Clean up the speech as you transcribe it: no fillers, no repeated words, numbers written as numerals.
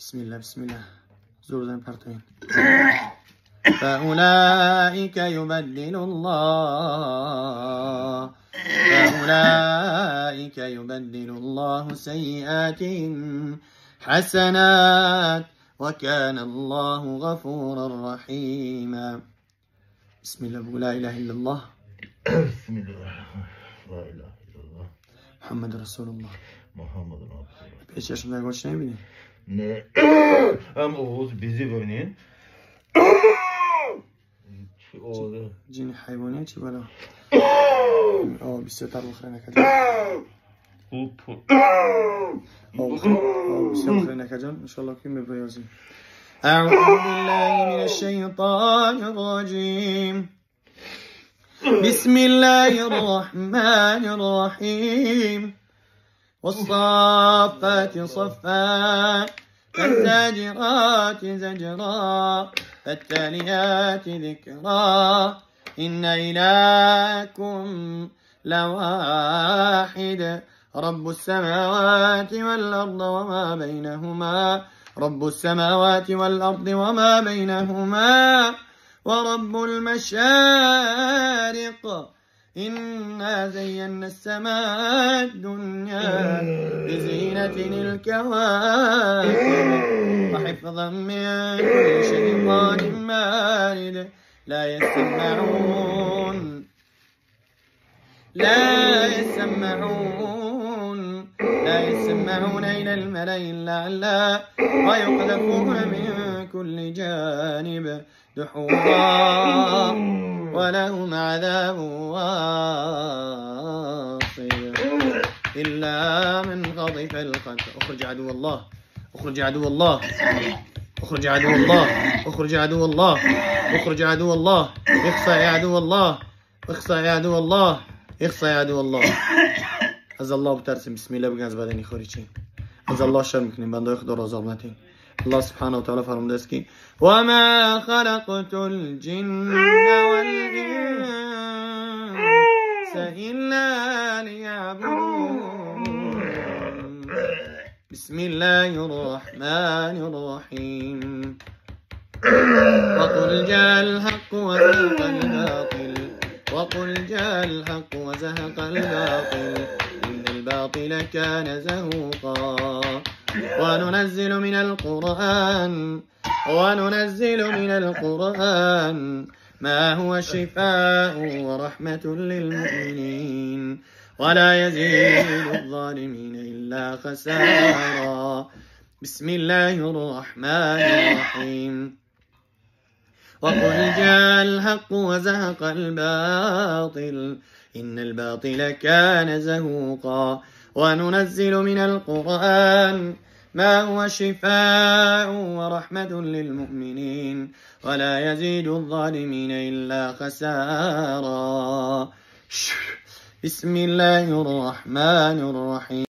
بسم الله بسم الله. زور زين بارتوين. فأولئك يبدل الله سيئاتهم حسنات وكان الله غفورا رحيما. بسم الله. بقول لا إله إلا الله. بسم الله. لا إله إلا الله. محمد رسول الله. Muhammed Rabbim. 5 yaşında koç ne bileyim? Ne? Hem Oğuz bizi oynayın. Oğuz. جيني حيوانات شي ولا؟ اه بيستطر الاخرين كجان. بيستطر كجان ان شاء الله كم بيوزن. أعوذ بالله من الشيطان الرجيم. بسم الله الرحمن الرحيم. والصافات صفا فالزاجرات زجرا فالتاليات ذكرا إن إلهكم لواحد رب السماوات والأرض وما بينهما ورب المشارق إنا زينا السماء الدنيا بزينة الكواكب وحفظا من كل شيطان مارد لا يسمعون إلى الملأ الأعلى ويقذفون من كل جانب دحورا ولهم عذاب واصب إلا من غضب القلب. أخرج عدو الله. أخرج عدو الله. أخرج عدو الله. أخرج عدو الله. أخرج عدو الله. اخصى يا عدو الله. اخصى يا عدو الله. اخصى يا عدو الله. از الله بترسیم. بسم الله بگن از بدنی خارجی. از الله شرم کنیم. بنده خدا را عذاب ندهیم. الله سبحانه و تعالی فرموده است که و ما خلقت الجن والانس الا لیعبدون. بسم الله الرحمن الرحیم. وقل جاء الحق وزهق الباطل إن الباطل كان زهوقا. وننزل من القرآن ما هو شفاء ورحمة للمؤمنين ولا يزيد الظالمين إلا خسارا. بسم الله الرحمن الرحيم. وقل جاء الحق وزهق الباطل إن الباطل كان زهوقا. وننزل من القرآن ما هو شفاء ورحمة للمؤمنين ولا يزيد الظالمين إلا خسارا. بسم الله الرحمن الرحيم.